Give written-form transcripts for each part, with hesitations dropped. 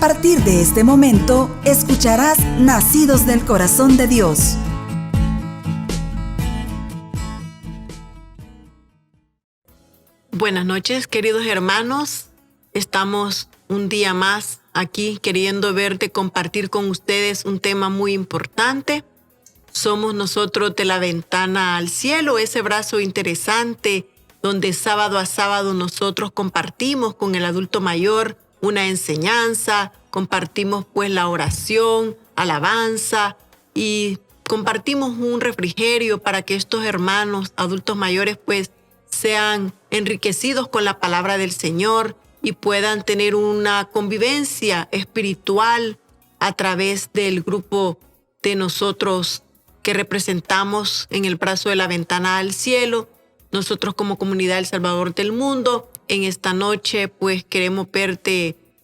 partir de este momento, escucharás Nacidos del Corazón de Dios. Buenas noches, queridos hermanos. Estamos un día más aquí queriendo verte compartir con ustedes un tema muy importante. Somos nosotros de la ventana al cielo, ese brazo interesante donde sábado a sábado nosotros compartimos con el adulto mayor una enseñanza, compartimos pues la oración, alabanza y compartimos un refrigerio para que estos hermanos adultos mayores pues sean enriquecidos con la palabra del Señor y puedan tener una convivencia espiritual a través del grupo de nosotros que representamos en el brazo de la ventana al cielo. Nosotros como Comunidad El Salvador del Mundo, en esta noche pues queremos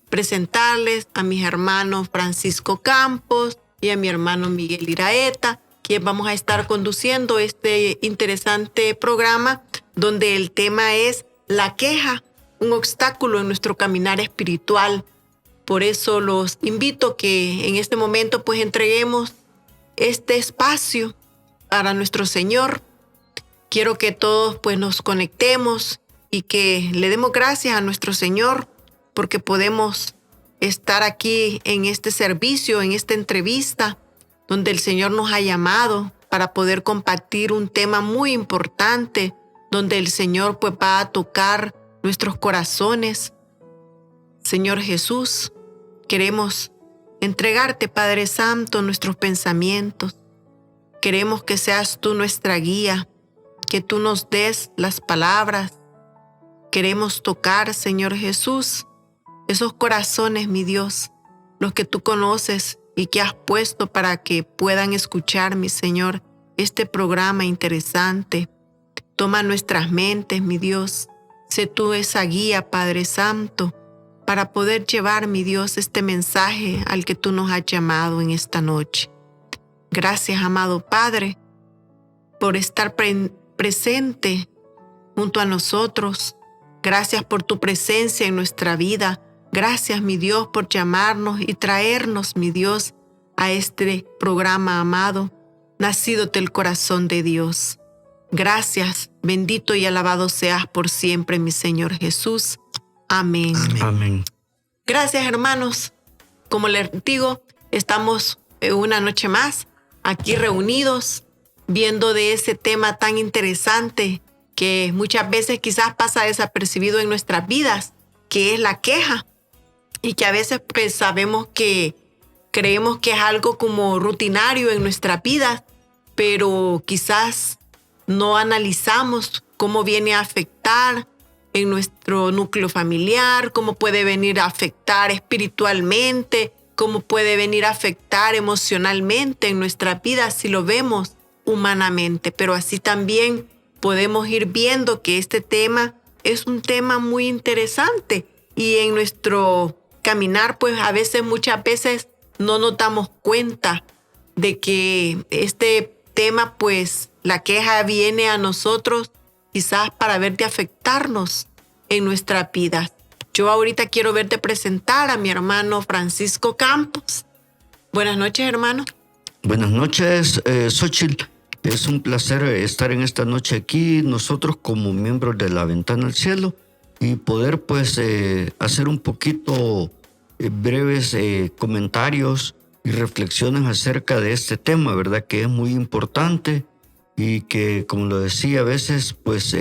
presentarles a mis hermanos Francisco Campos y a mi hermano Miguel Iraeta, quienes vamos a estar conduciendo este interesante programa donde el tema es la queja, un obstáculo en nuestro caminar espiritual. Por eso los invito que en este momento pues entreguemos este espacio para nuestro Señor. Quiero que todos pues nos conectemos y que le demos gracias a nuestro Señor porque podemos estar aquí en este servicio, en esta entrevista, donde el Señor nos ha llamado para poder compartir un tema muy importante, donde el Señor pues va a tocar nuestros corazones. Señor Jesús, queremos entregarte, Padre Santo, nuestros pensamientos. Queremos que seas tú nuestra guía, que tú nos des las palabras. Queremos tocar, Señor Jesús, esos corazones, mi Dios, los que tú conoces y que has puesto para que puedan escuchar, mi Señor, este programa interesante. Toma nuestras mentes, mi Dios. Sé tú esa guía, Padre Santo, para poder llevar, mi Dios, este mensaje al que tú nos has llamado en esta noche. Gracias, amado Padre, por estar presente junto a nosotros. Gracias por tu presencia en nuestra vida. Gracias, mi Dios, por llamarnos y traernos, mi Dios, a este programa amado, nacido del corazón de Dios. Gracias, bendito y alabado seas por siempre, mi Señor Jesús. Amén. Amén. Gracias, hermanos. Como les digo, estamos una noche más aquí reunidos, viendo de ese tema tan interesante que muchas veces quizás pasa desapercibido en nuestras vidas, que es la queja. Y que a veces pues creemos que es algo como rutinario en nuestra vida, pero quizás no analizamos cómo viene a afectar en nuestro núcleo familiar, cómo puede venir a afectar espiritualmente, cómo puede venir a afectar emocionalmente en nuestra vida si lo vemos humanamente. Pero así también podemos ir viendo que este tema es un tema muy interesante y en nuestro caminar pues muchas veces no nos damos cuenta de que este tema pues la queja viene a nosotros quizás para verte afectarnos en nuestra vida. Yo ahorita quiero verte presentar a mi hermano Francisco Campos. Buenas noches, hermano. Buenas noches, Xochitl. Es un placer estar en esta noche aquí, nosotros como miembros de la Ventana al Cielo, y poder pues hacer un poquito breves comentarios y reflexiones acerca de este tema, ¿verdad? Que es muy importante y que, como lo decía, a veces pues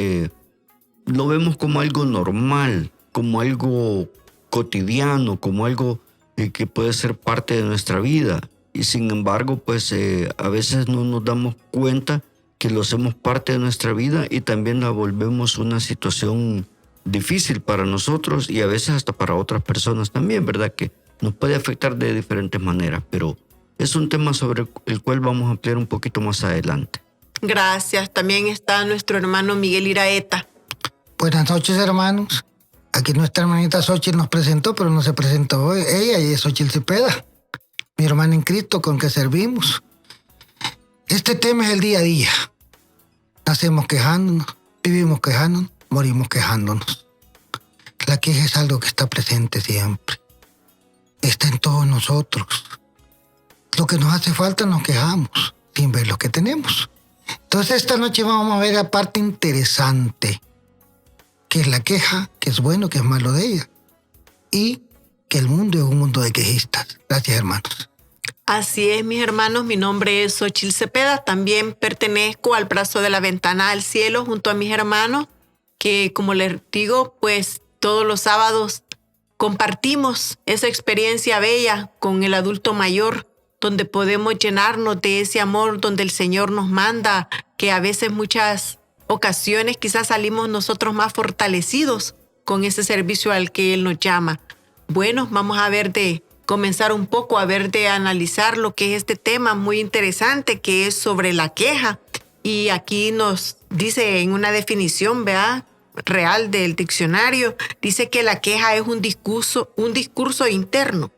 lo vemos como algo normal, como algo cotidiano, como algo que puede ser parte de nuestra vida. Y sin embargo, pues a veces no nos damos cuenta que lo hacemos parte de nuestra vida y también la volvemos una situación difícil para nosotros y a veces hasta para otras personas también, ¿verdad? Que nos puede afectar de diferentes maneras, pero es un tema sobre el cual vamos a ampliar un poquito más adelante. Gracias. También está nuestro hermano Miguel Iraeta. Buenas noches, hermanos. Aquí nuestra hermanita Xochitl nos presentó, pero no se presentó hoy. Ella y es Xochitl Cepeda, mi hermana en Cristo con que servimos. Este tema es el día a día. Nacemos quejándonos, vivimos quejándonos, morimos quejándonos. La queja es algo que está presente siempre. está en todos nosotros. Lo que nos hace falta nos quejamos sin ver lo que tenemos. Entonces esta noche vamos a ver la parte interesante, que es la queja, que es bueno, que es malo de ella, y que el mundo es un mundo de quejistas. Gracias, hermanos. Así es, mis hermanos, mi nombre es Xochitl Cepeda, también pertenezco al brazo de la ventana al cielo junto a mis hermanos, que como les digo, pues todos los sábados compartimos esa experiencia bella con el adulto mayor, donde podemos llenarnos de ese amor, donde el Señor nos manda, que a veces muchas ocasiones quizás salimos nosotros más fortalecidos con ese servicio al que Él nos llama. Bueno, vamos a ver de comenzar un poco a ver de analizar lo que es este tema muy interesante que es sobre la queja. Y aquí nos dice en una definición, ¿verdad?, real del diccionario, dice que la queja es un discurso interno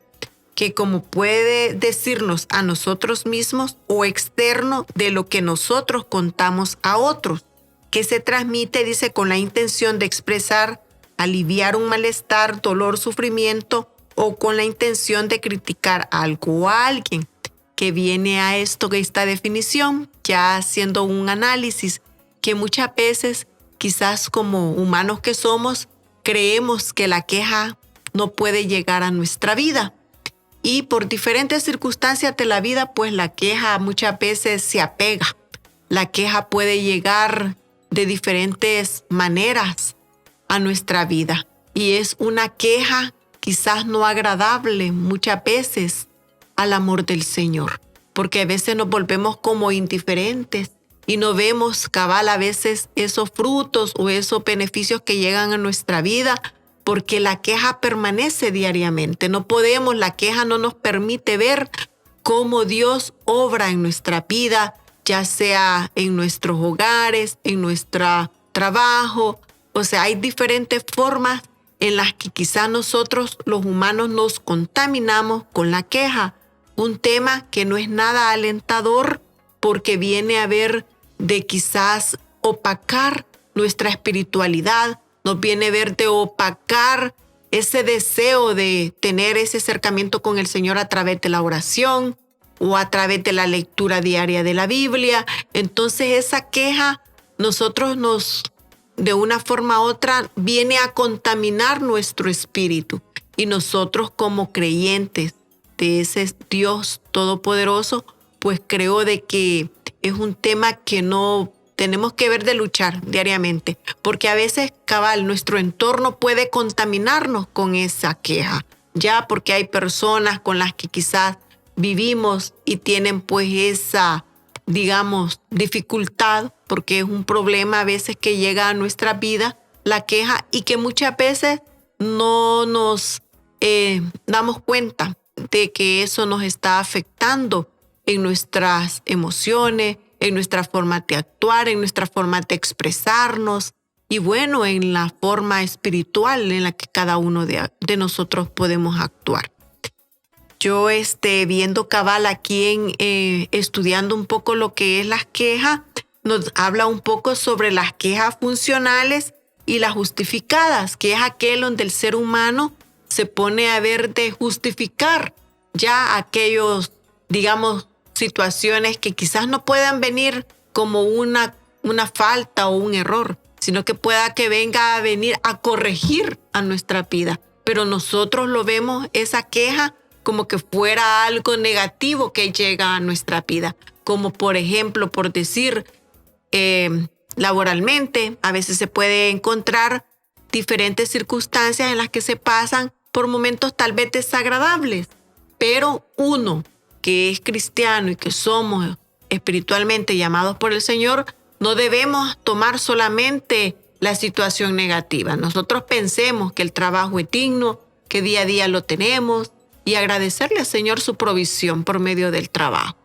que como puede decirnos a nosotros mismos o externo de lo que nosotros contamos a otros, que se transmite, dice, con la intención de expresar, aliviar un malestar, dolor, sufrimiento o con la intención de criticar algo o a alguien, que viene a esta definición, ya haciendo un análisis que muchas veces, quizás como humanos que somos, creemos que la queja no puede llegar a nuestra vida. Y por diferentes circunstancias de la vida, pues la queja muchas veces se apega. La queja puede llegar de diferentes maneras a nuestra vida. Y es una queja quizás no agradable muchas veces al amor del Señor, porque a veces nos volvemos como indiferentes y no vemos cabal a veces esos frutos o esos beneficios que llegan a nuestra vida, porque la queja permanece diariamente. La queja no nos permite ver cómo Dios obra en nuestra vida, ya sea en nuestros hogares, en nuestro trabajo. O sea, hay diferentes formas en las que quizás nosotros los humanos nos contaminamos con la queja. Un tema que no es nada alentador porque viene a ver de quizás opacar nuestra espiritualidad, nos viene a ver de opacar ese deseo de tener ese acercamiento con el Señor a través de la oración o a través de la lectura diaria de la Biblia. Entonces esa queja de una forma u otra viene a contaminar nuestro espíritu, y nosotros como creyentes de ese Dios todopoderoso, pues creo de que es un tema que no tenemos que ver de luchar diariamente, porque a veces cabal nuestro entorno puede contaminarnos con esa queja, ya porque hay personas con las que quizás vivimos y tienen pues esa, digamos, dificultad, porque es un problema a veces que llega a nuestra vida, la queja, y que muchas veces no nos damos cuenta de que eso nos está afectando en nuestras emociones, en nuestra forma de actuar, en nuestra forma de expresarnos y bueno, en la forma espiritual en la que cada uno de nosotros podemos actuar. Yo viendo cabal aquí estudiando un poco lo que es las quejas, nos habla un poco sobre las quejas funcionales y las justificadas, que es aquel donde el ser humano se pone a ver de justificar ya aquellos, digamos, situaciones que quizás no puedan venir como una falta o un error, sino que pueda que venga a venir a corregir a nuestra vida. Pero nosotros lo vemos, esa queja, como que fuera algo negativo que llega a nuestra vida. Como por ejemplo, por decir, laboralmente, a veces se puede encontrar diferentes circunstancias en las que se pasan por momentos tal vez desagradables, pero uno que es cristiano y que somos espiritualmente llamados por el Señor, no debemos tomar solamente la situación negativa. Nosotros pensemos que el trabajo es digno, que día a día lo tenemos, y agradecerle al Señor su provisión por medio del trabajo.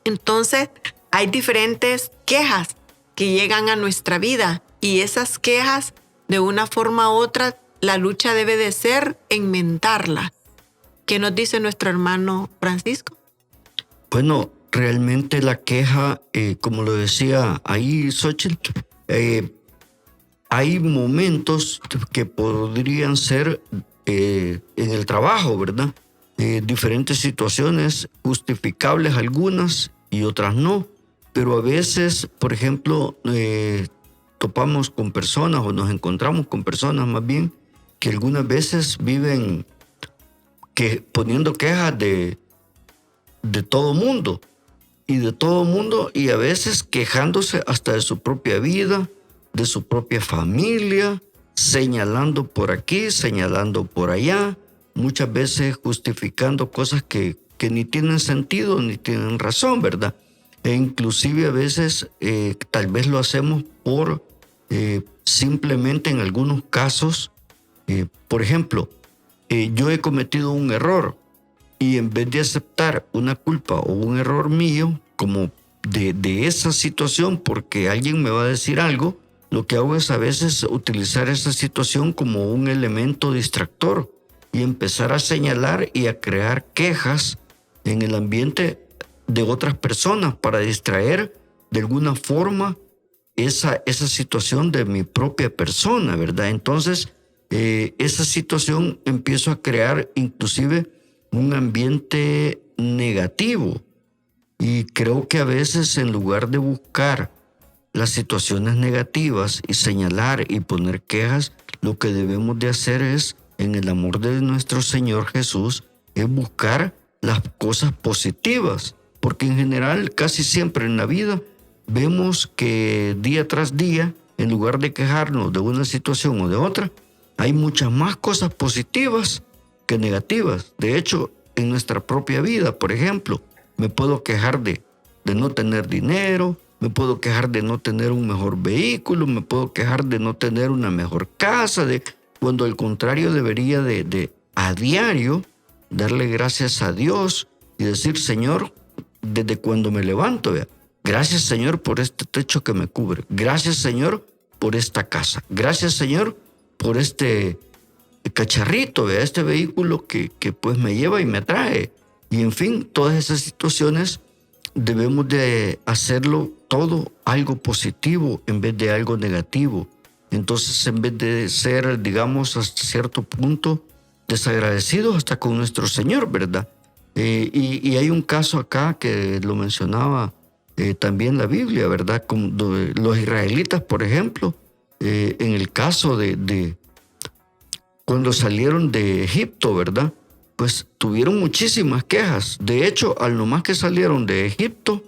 Entonces, hay diferentes quejas que llegan a nuestra vida, y esas quejas, de una forma u otra, la lucha debe de ser enmendarlas. ¿Qué nos dice nuestro hermano Francisco? Bueno, realmente la queja, como lo decía ahí Xochitl, hay momentos que podrían ser en el trabajo, ¿verdad? diferentes situaciones, justificables algunas y otras no. Pero a veces, por ejemplo, topamos con personas o nos encontramos con personas más bien que algunas veces viven poniendo quejas de todo mundo y a veces quejándose hasta de su propia vida, de su propia familia, señalando por aquí, señalando por allá, muchas veces justificando cosas que ni tienen sentido ni tienen razón, ¿verdad? E inclusive a veces tal vez lo hacemos por simplemente en algunos casos, por ejemplo, yo he cometido un error y en vez de aceptar una culpa o un error mío como de esa situación porque alguien me va a decir algo, lo que hago es a veces utilizar esa situación como un elemento distractor y empezar a señalar y a crear quejas en el ambiente de otras personas para distraer de alguna forma esa situación de mi propia persona, ¿verdad? Entonces, esa situación empiezo a crear inclusive un ambiente negativo y creo que a veces en lugar de buscar las situaciones negativas y señalar y poner quejas, lo que debemos de hacer es, en el amor de nuestro Señor Jesús, es buscar las cosas positivas, porque en general casi siempre en la vida vemos que día tras día, en lugar de quejarnos de una situación o de otra, hay muchas más cosas positivas que negativas. De hecho, en nuestra propia vida, por ejemplo, me puedo quejar de no tener dinero, me puedo quejar de no tener un mejor vehículo, me puedo quejar de no tener una mejor casa, cuando al contrario debería de a diario darle gracias a Dios y decir, Señor, desde cuando me levanto, gracias Señor por este techo que me cubre, gracias Señor por esta casa, gracias Señor por este cacharrito, este vehículo que pues me lleva y me trae. Y en fin, todas esas situaciones debemos de hacerlo todo algo positivo en vez de algo negativo. Entonces, en vez de ser, digamos, hasta cierto punto desagradecidos hasta con nuestro Señor, ¿verdad? Y hay un caso acá que lo mencionaba también la Biblia, ¿verdad? Como los israelitas, por ejemplo, en el caso de cuando salieron de Egipto, ¿verdad? Pues tuvieron muchísimas quejas. De hecho, al nomás que salieron de Egipto,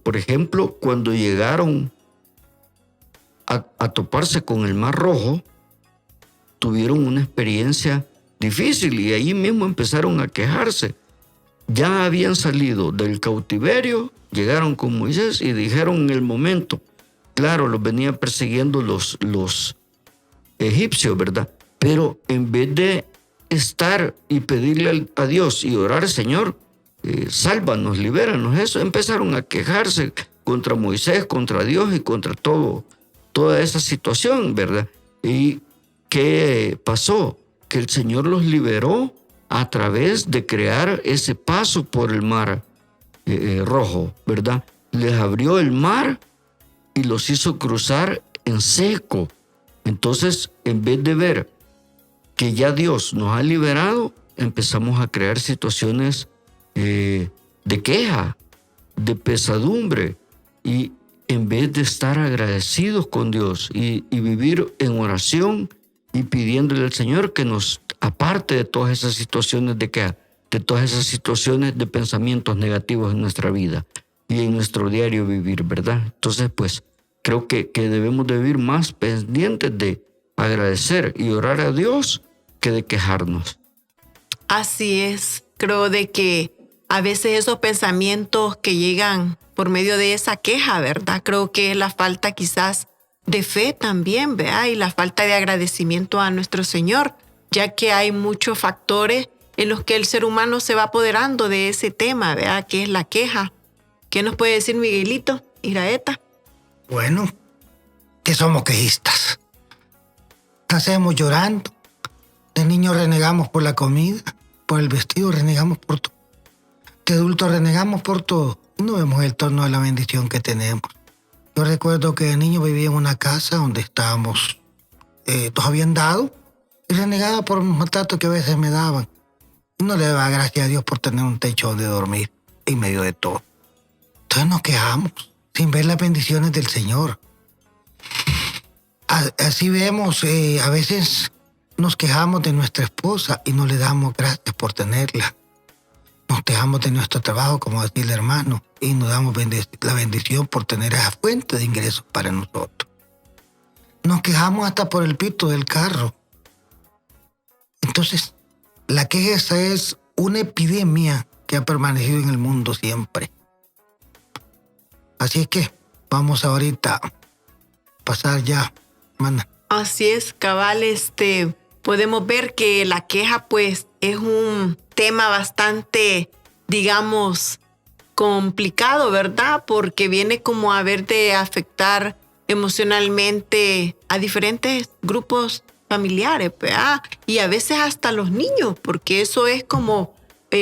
por ejemplo, cuando llegaron a toparse con el Mar Rojo, tuvieron una experiencia difícil y ahí mismo empezaron a quejarse. Ya habían salido del cautiverio, llegaron con Moisés y dijeron en el momento, claro, los venían persiguiendo los egipcios, ¿verdad? Pero en vez de estar y pedirle a Dios y orar, Señor, sálvanos, libéranos, eso, empezaron a quejarse contra Moisés, contra Dios y contra toda esa situación, ¿verdad? ¿Y qué pasó? Que el Señor los liberó a través de crear ese paso por el Mar Rojo, ¿verdad? Les abrió el mar y los hizo cruzar en seco. Entonces, en vez de ver que ya Dios nos ha liberado, empezamos a crear situaciones de queja, de pesadumbre, y en vez de estar agradecidos con Dios y vivir en oración y pidiéndole al Señor que nos aparte de todas esas situaciones de queja, de todas esas situaciones de pensamientos negativos en nuestra vida y en nuestro diario vivir, ¿verdad? Entonces, pues, creo que debemos de vivir más pendientes de agradecer y orar a Dios que de quejarnos. Así es. Creo de que a veces esos pensamientos que llegan por medio de esa queja, ¿verdad? Creo que es la falta quizás de fe también, ¿verdad? Y la falta de agradecimiento a nuestro Señor, ya que hay muchos factores en los que el ser humano se va apoderando de ese tema, ¿verdad? Que es la queja. ¿Qué nos puede decir Miguelito, Iraeta? Bueno, que somos quejistas. Nacemos llorando. De niños renegamos por la comida, por el vestido, renegamos por todo. De adultos renegamos por todo. Y no vemos el torno de la bendición que tenemos. Yo recuerdo que de niño vivía en una casa donde nos habían dado, y renegaba por los maltratos que a veces me daban. y no le da gracias a Dios por tener un techo donde dormir en medio de todo. Entonces nos quejamos sin ver las bendiciones del Señor. Así vemos, a veces nos quejamos de nuestra esposa y no le damos gracias por tenerla. Nos quejamos de nuestro trabajo, como decía el hermano, y nos damos la bendición por tener esa fuente de ingresos para nosotros. Nos quejamos hasta por el pito del carro. Entonces, la queja esa es una epidemia que ha permanecido en el mundo siempre. Así es que vamos ahorita a pasar ya, hermana. Así es, cabal, podemos ver que la queja pues es un tema bastante, digamos, complicado, ¿verdad? Porque viene como a ver de afectar emocionalmente a diferentes grupos familiares, ¿verdad? Y a veces hasta los niños, porque eso es como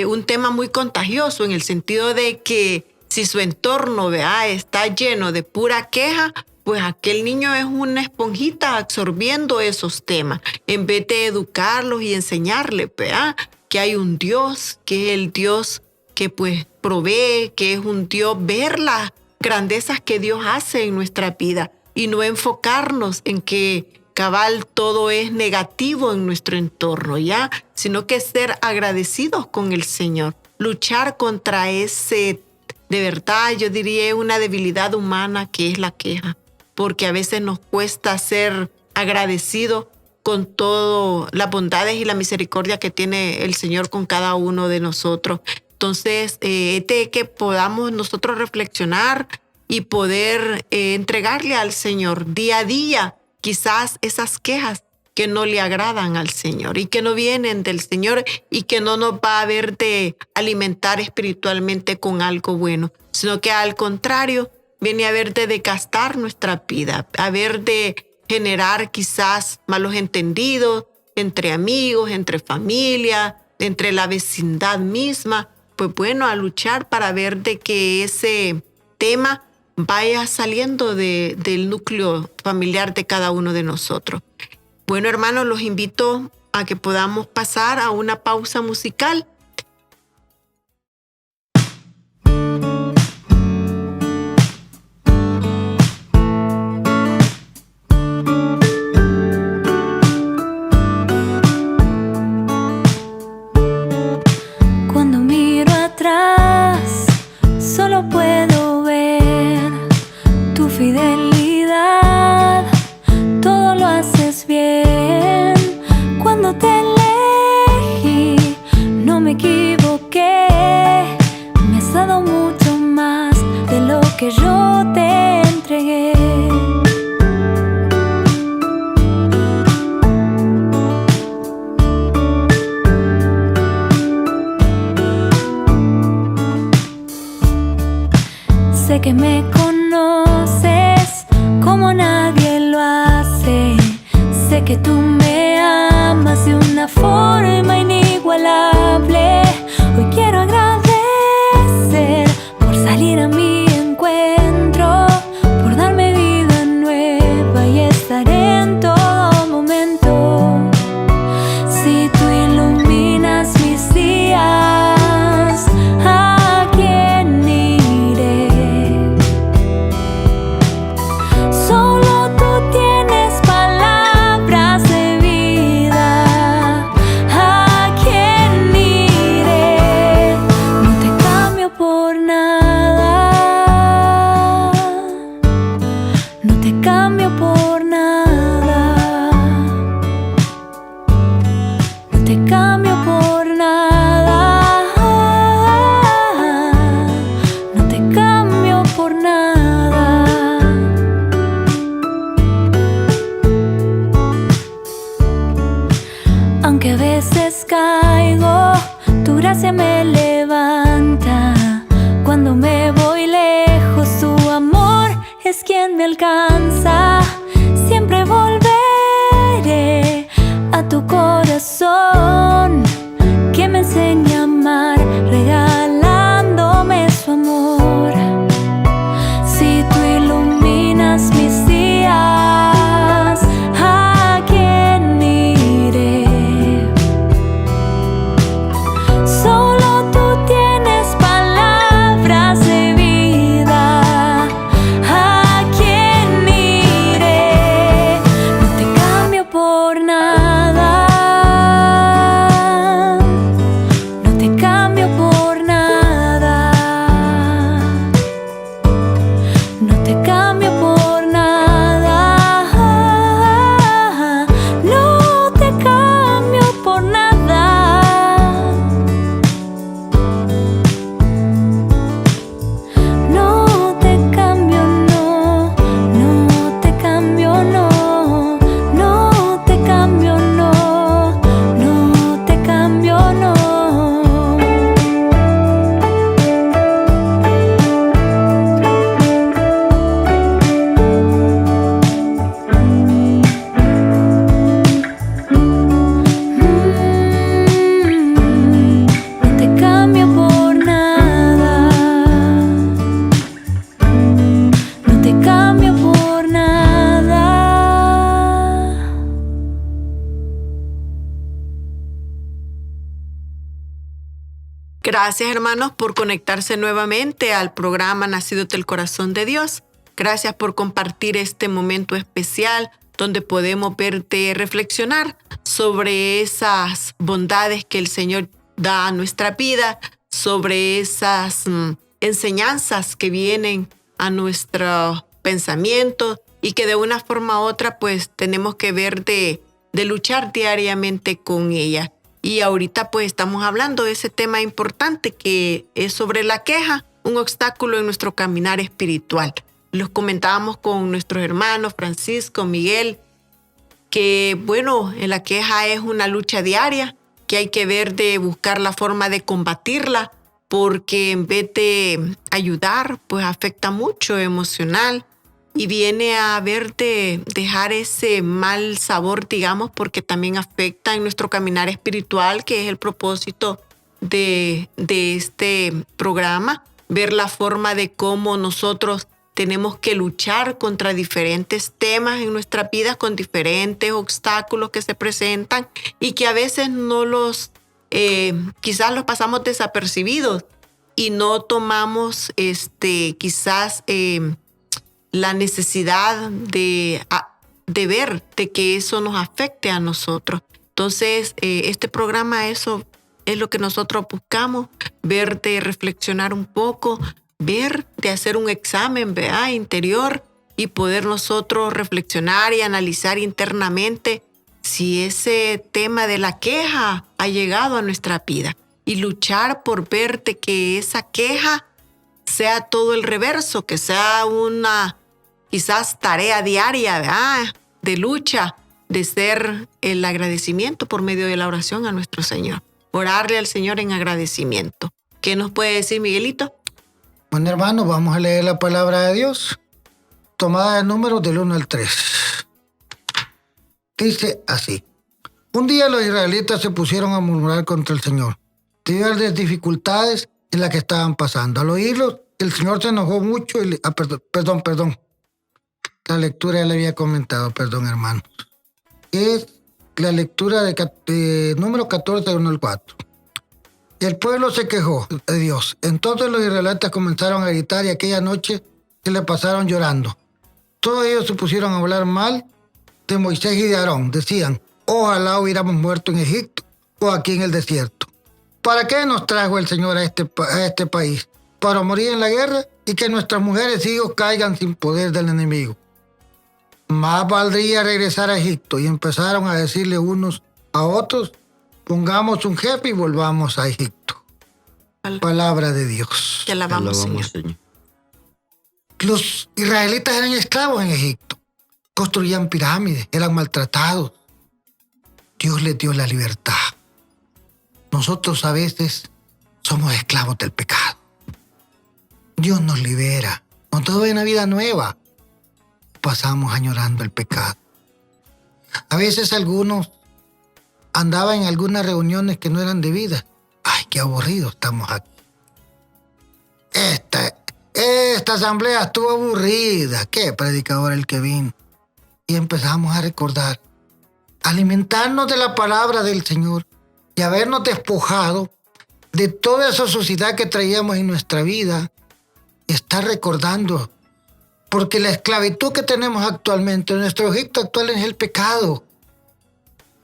un tema muy contagioso en el sentido de que si su entorno, ¿verdad?, está lleno de pura queja, pues aquel niño es una esponjita absorbiendo esos temas, en vez de educarlos y enseñarles, ¿verdad?, que hay un Dios, que es el Dios que pues provee, que es un Dios, ver las grandezas que Dios hace en nuestra vida y no enfocarnos en que cabal todo es negativo en nuestro entorno, ¿ya? Sino que ser agradecidos con el Señor, luchar contra ese, de verdad, yo diría una debilidad humana que es la queja, porque a veces nos cuesta ser agradecidos con todas las bondades y la misericordia que tiene el Señor con cada uno de nosotros. Entonces, de que podamos nosotros reflexionar y poder entregarle al Señor día a día quizás esas quejas que no le agradan al Señor y que no vienen del Señor y que no nos va a ver de alimentar espiritualmente con algo bueno, sino que al contrario, viene a ver de desgastar nuestra vida, a ver de generar quizás malos entendidos entre amigos, entre familia, entre la vecindad misma. Pues bueno, a luchar para ver de que ese tema vaya saliendo del núcleo familiar de cada uno de nosotros. Bueno, hermanos, los invito a que podamos pasar a una pausa musical. Cuando miro atrás, solo puedo ver tu fidelidad. Todo lo haces bien. Cuando te elegí, no me equivoqué. Me has dado mucho más de lo que yo te entregué. Sé que me conoces como nadie lo hace. Sé que tú me amas de una forma inigualable. Hoy quiero agradecer por salir a mi encuentro, por darme vida nueva y estar en todo momento. Si tú iluminas mis días, ¿a quién iré? Solo tú tienes palabras de vida. ¿A quién iré? No te cambio por nada. No te cambio por nada. No te cambio por nada. No te cambio por nada. Aunque a veces caigo, tu gracia me levanta. Cuando me voy lejos, tu amor es quien me alcanza. Siempre volveré a tu corazón, que me enseña a amar, regalándome su amor. Si tú iluminas mis días, ¿a quién iré? Gracias, hermanos, por conectarse nuevamente al programa Nacidos del Corazón de Dios. Gracias por compartir este momento especial donde podemos verte reflexionar sobre esas bondades que el Señor da a nuestra vida, sobre esas enseñanzas que vienen a nuestro pensamiento y que de una forma u otra pues tenemos que ver de luchar diariamente con ella. Y ahorita pues estamos hablando de ese tema importante que es sobre la queja, un obstáculo en nuestro caminar espiritual. Los comentábamos con nuestros hermanos Francisco, Miguel, que bueno, la queja es una lucha diaria, que hay que ver de buscar la forma de combatirla, porque en vez de ayudar, pues afecta mucho emocional y viene a ver de dejar ese mal sabor, digamos, porque también afecta en nuestro caminar espiritual, que es el propósito de este programa, ver la forma de cómo nosotros tenemos que luchar contra diferentes temas en nuestra vida, con diferentes obstáculos que se presentan y que a veces no quizás los pasamos desapercibidos y no tomamos quizás la necesidad de ver de que eso nos afecte a nosotros. Entonces, este programa, eso es lo que nosotros buscamos, ver de reflexionar un poco, ver de hacer un examen, ¿verdad?, interior y poder nosotros reflexionar y analizar internamente si ese tema de la queja ha llegado a nuestra vida y luchar por ver de que esa queja sea todo el reverso, que sea una quizás tarea diaria, ¿verdad?, de lucha, de ser el agradecimiento por medio de la oración a nuestro Señor. Orarle al Señor en agradecimiento. ¿Qué nos puede decir Miguelito? Bueno, hermanos, vamos a leer la palabra de Dios, tomada de Números del 1 al 3. Dice así: un día los israelitas se pusieron a murmurar contra el Señor, debido a las dificultades en las que estaban pasando. Al oírlo, el Señor se enojó mucho y perdón. La lectura ya le había comentado, perdón, hermanos. Es la lectura de Número 14, 1 al 4. El pueblo se quejó de Dios. Entonces los israelitas comenzaron a gritar y aquella noche se le pasaron llorando. Todos ellos se pusieron a hablar mal de Moisés y de Aarón. Decían: ojalá hubiéramos muerto en Egipto o aquí en el desierto. ¿Para qué nos trajo el Señor a este país? ¿Para morir en la guerra y que nuestras mujeres y hijos caigan sin poder del enemigo? Más valdría regresar a Egipto. Y empezaron a decirle unos a otros: pongamos un jefe y volvamos a Egipto. Palabra de Dios. Te alabamos, Señor. Los israelitas eran esclavos en Egipto. Construían pirámides, eran maltratados. Dios les dio la libertad. Nosotros a veces somos esclavos del pecado. Dios nos libera. Nos da una vida nueva. Pasamos añorando el pecado. A veces algunos andaban en algunas reuniones que no eran debidas. Ay, qué aburrido estamos aquí. Esta asamblea estuvo aburrida. Qué predicador el que vino. Y empezamos a recordar, alimentarnos de la palabra del Señor y habernos despojado de toda esa sociedad que traíamos en nuestra vida. Estar recordando, porque la esclavitud que tenemos actualmente, nuestro Egipto actual, es el pecado.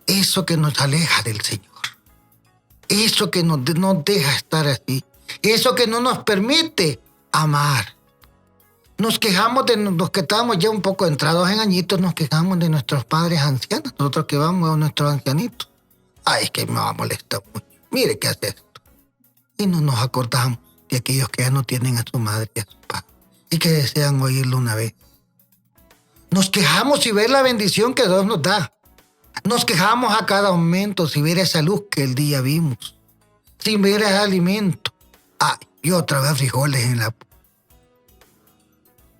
Eso que nos aleja del Señor. Eso que nos deja estar así. Eso que no nos permite amar. Nos quejamos de los que estamos ya un poco entrados en añitos, nos quejamos de nuestros padres ancianos, nosotros que vamos a nuestros ancianitos. Ay, es que me va a molestar mucho. Mire qué hace esto. Y no nos acordamos de aquellos que ya no tienen a su madre y a su padre y que desean oírlo una vez. Nos quejamos y ver la bendición que Dios nos da. Nos quejamos a cada momento si ver esa luz que el día vimos, sin ver ese alimento. Ay, y otra vez frijoles en la...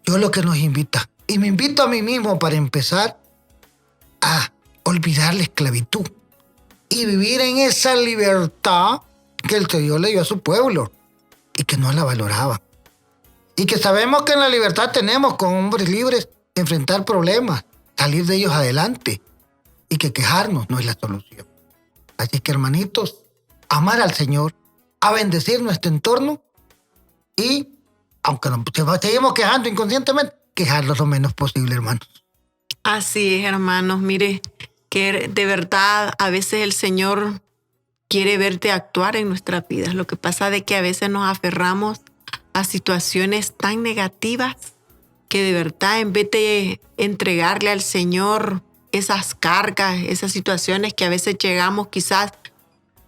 Yo lo que nos invita, y me invito a mí mismo para empezar a olvidar la esclavitud y vivir en esa libertad que el Señor le dio a su pueblo y que no la valoraba. Y que sabemos que en la libertad tenemos como hombres libres enfrentar problemas, salir de ellos adelante, y que quejarnos no es la solución. Así que, hermanitos, amar al Señor a bendecir nuestro entorno y, aunque nos seguimos quejando inconscientemente, quejarnos lo menos posible, hermanos. Así es, hermanos. Mire, que de verdad a veces el Señor quiere verte actuar en nuestras vidas. Lo que pasa es que a veces nos aferramos a situaciones tan negativas que de verdad, en vez de entregarle al Señor esas cargas, esas situaciones que a veces llegamos quizás,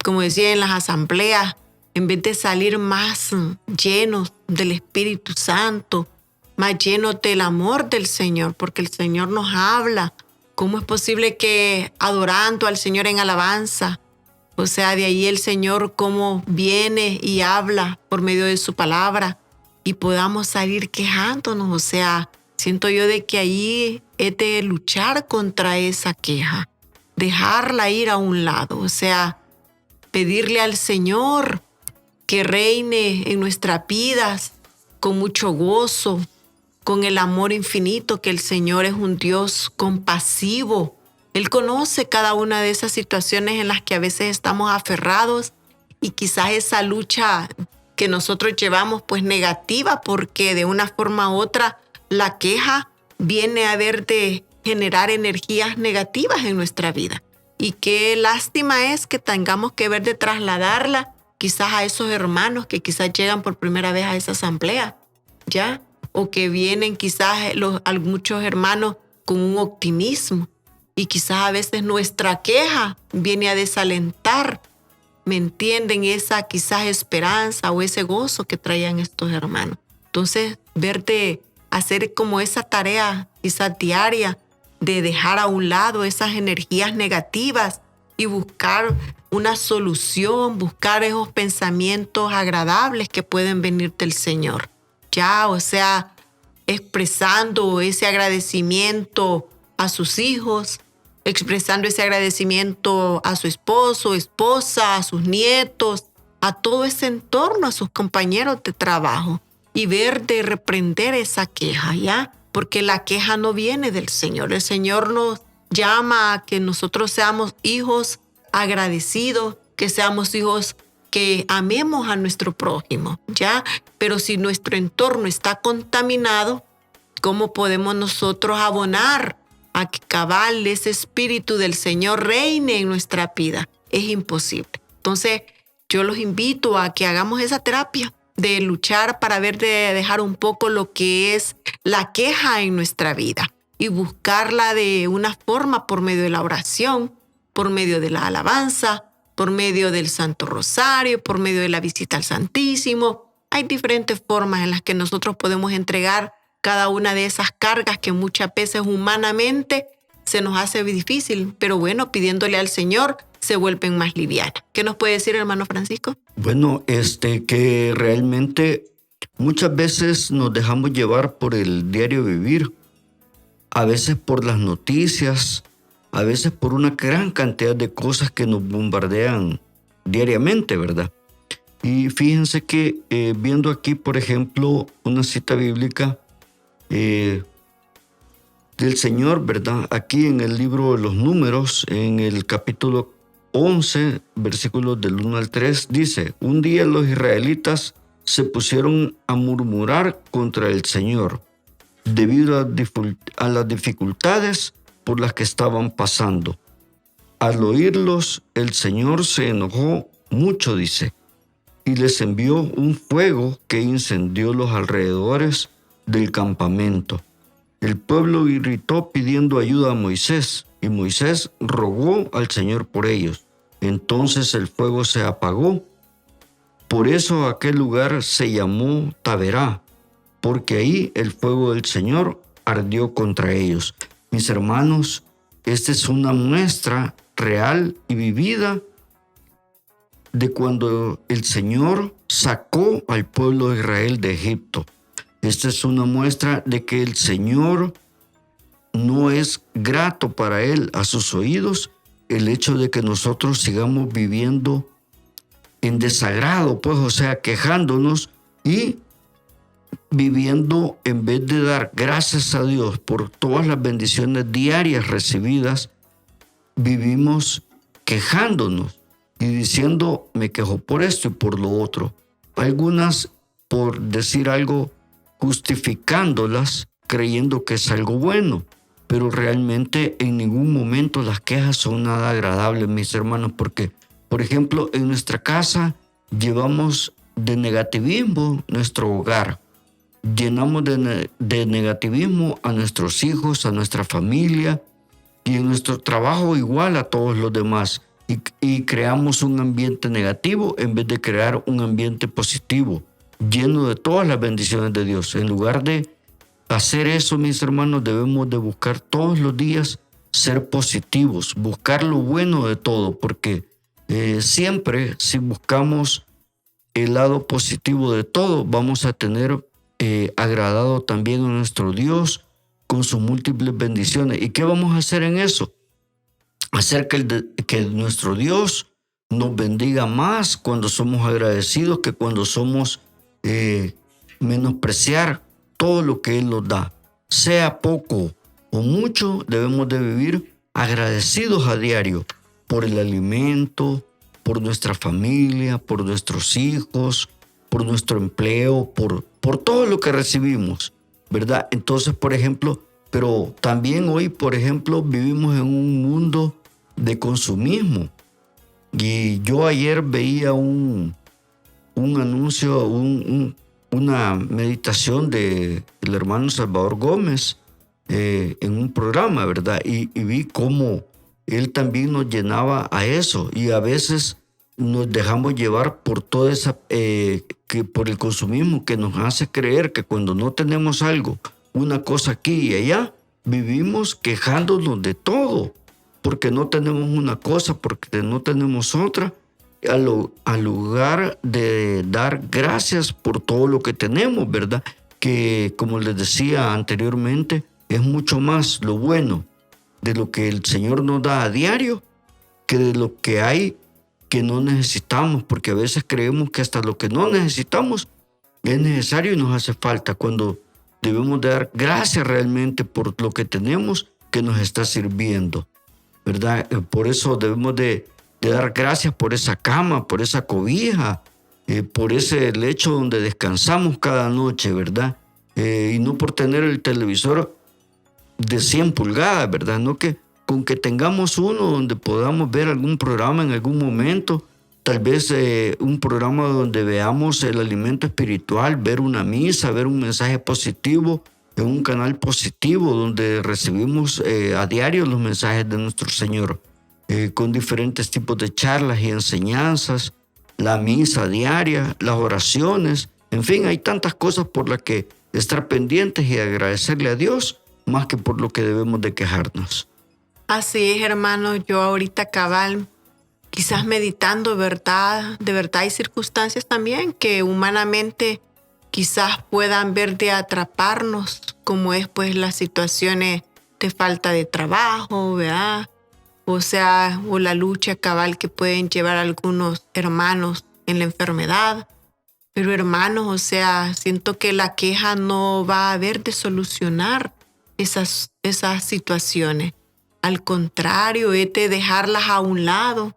como decía en las asambleas, en vez de salir más llenos del Espíritu Santo, más llenos del amor del Señor, porque el Señor nos habla. ¿Cómo es posible que adorando al Señor en alabanza, o sea, de ahí el Señor cómo viene y habla por medio de su palabra y podamos salir quejándonos? O sea, siento yo de que ahí es de luchar contra esa queja, dejarla ir a un lado, o sea, pedirle al Señor que reine en nuestras vidas con mucho gozo, con el amor infinito, que el Señor es un Dios compasivo. Él conoce cada una de esas situaciones en las que a veces estamos aferrados y quizás esa lucha que nosotros llevamos pues negativa, porque de una forma u otra la queja viene a ver de generar energías negativas en nuestra vida. Y qué lástima es que tengamos que ver de trasladarla quizás a esos hermanos que quizás llegan por primera vez a esa asamblea, ¿ya? O que vienen quizás muchos hermanos con un optimismo y quizás a veces nuestra queja viene a desalentar, ¿me entienden? Esa quizás esperanza o ese gozo que traían estos hermanos. Entonces, verte hacer como esa tarea quizás diaria de dejar a un lado esas energías negativas y buscar una solución, buscar esos pensamientos agradables que pueden venir del Señor. Ya, o sea, expresando ese agradecimiento a sus hijos, expresando ese agradecimiento a su esposo, esposa, a sus nietos, a todo ese entorno, a sus compañeros de trabajo, y ver de reprender esa queja, ¿ya? Porque la queja no viene del Señor. El Señor nos llama a que nosotros seamos hijos agradecidos, que seamos hijos que amemos a nuestro prójimo, ¿ya? Pero si nuestro entorno está contaminado, ¿cómo podemos nosotros abonar a que cabal ese espíritu del Señor reine en nuestra vida? Es imposible. Entonces, yo los invito a que hagamos esa terapia de luchar para ver de dejar un poco lo que es la queja en nuestra vida y buscarla de una forma por medio de la oración, por medio de la alabanza, por medio del Santo Rosario, por medio de la visita al Santísimo. Hay diferentes formas en las que nosotros podemos entregar cada una de esas cargas que muchas veces humanamente se nos hace difícil, pero bueno, pidiéndole al Señor se vuelven más livianas. ¿Qué nos puede decir, hermano Francisco? Bueno, que realmente muchas veces nos dejamos llevar por el diario vivir, a veces por las noticias, a veces por una gran cantidad de cosas que nos bombardean diariamente, ¿verdad? Y fíjense que viendo aquí, por ejemplo, una cita bíblica del Señor, ¿verdad? Aquí en el libro de los Números, en el capítulo 11, versículos del 1 al 3, dice: un día los israelitas se pusieron a murmurar contra el Señor debido a las dificultades por las que estaban pasando. Al oírlos, el Señor se enojó mucho, dice, y les envió un fuego que incendió los alrededores del campamento. El pueblo gritó pidiendo ayuda a Moisés, y Moisés rogó al Señor por ellos. Entonces el fuego se apagó. Por eso aquel lugar se llamó Taberá, porque ahí el fuego del Señor ardió contra ellos. Mis hermanos, esta es una muestra real y vivida de cuando el Señor sacó al pueblo de Israel de Egipto. Esta es una muestra de que el Señor no es grato para Él, a sus oídos, el hecho de que nosotros sigamos viviendo en desagrado, pues, o sea, quejándonos y viviendo, en vez de dar gracias a Dios por todas las bendiciones diarias recibidas, vivimos quejándonos y diciendo, me quejo por esto y por lo otro. Algunas, por decir algo, justificándolas, creyendo que es algo bueno, pero realmente en ningún momento las quejas son nada agradables, mis hermanos, porque, por ejemplo, en nuestra casa llevamos de negativismo nuestro hogar, llenamos de negativismo a nuestros hijos, a nuestra familia, y en nuestro trabajo igual a todos los demás, y creamos un ambiente negativo en vez de crear un ambiente positivo, lleno de todas las bendiciones de Dios. En lugar de hacer eso, mis hermanos, debemos de buscar todos los días ser positivos, buscar lo bueno de todo, porque siempre si buscamos el lado positivo de todo, vamos a tener agradado también a nuestro Dios con sus múltiples bendiciones. ¿Y qué vamos a hacer en eso? Hacer que nuestro Dios nos bendiga más cuando somos agradecidos que cuando somos menospreciar todo lo que Él nos da. Sea poco o mucho, debemos de vivir agradecidos a diario por el alimento, por nuestra familia, por nuestros hijos, por nuestro empleo, por todo lo que recibimos, ¿verdad? Entonces, por ejemplo, pero también hoy, por ejemplo, vivimos en un mundo de consumismo. Y yo ayer veía un anuncio, una meditación del hermano Salvador Gómez en un programa, ¿verdad? Y vi cómo él también nos llenaba a eso, y a veces nos dejamos llevar por toda esa, por el consumismo que nos hace creer que cuando no tenemos algo, una cosa aquí y allá, vivimos quejándonos de todo, porque no tenemos una cosa, porque no tenemos otra, al lugar de dar gracias por todo lo que tenemos, ¿verdad? Que, como les decía anteriormente, es mucho más lo bueno de lo que el Señor nos da a diario que de lo que hay que no necesitamos, porque a veces creemos que hasta lo que no necesitamos es necesario y nos hace falta, cuando debemos de dar gracias realmente por lo que tenemos que nos está sirviendo, ¿verdad? Por eso debemos de dar gracias por esa cama, por esa cobija, por ese lecho donde descansamos cada noche, ¿verdad? Y no por tener el televisor de 100 pulgadas, ¿verdad? No que con que tengamos uno donde podamos ver algún programa en algún momento, tal vez un programa donde veamos el alimento espiritual, ver una misa, ver un mensaje positivo en un canal positivo donde recibimos a diario los mensajes de nuestro Señor, con diferentes tipos de charlas y enseñanzas, la misa diaria, las oraciones, en fin, hay tantas cosas por las que estar pendientes y agradecerle a Dios más que por lo que debemos de quejarnos. Así es, hermano, yo ahorita cabal, quizás meditando de verdad hay circunstancias también que humanamente quizás puedan ver de atraparnos, como es pues las situaciones de falta de trabajo, ¿verdad? O sea, o la lucha cabal que pueden llevar algunos hermanos en la enfermedad. Pero hermanos, o sea, siento que la queja no va a haber de solucionar esas situaciones. Al contrario, es de dejarlas a un lado,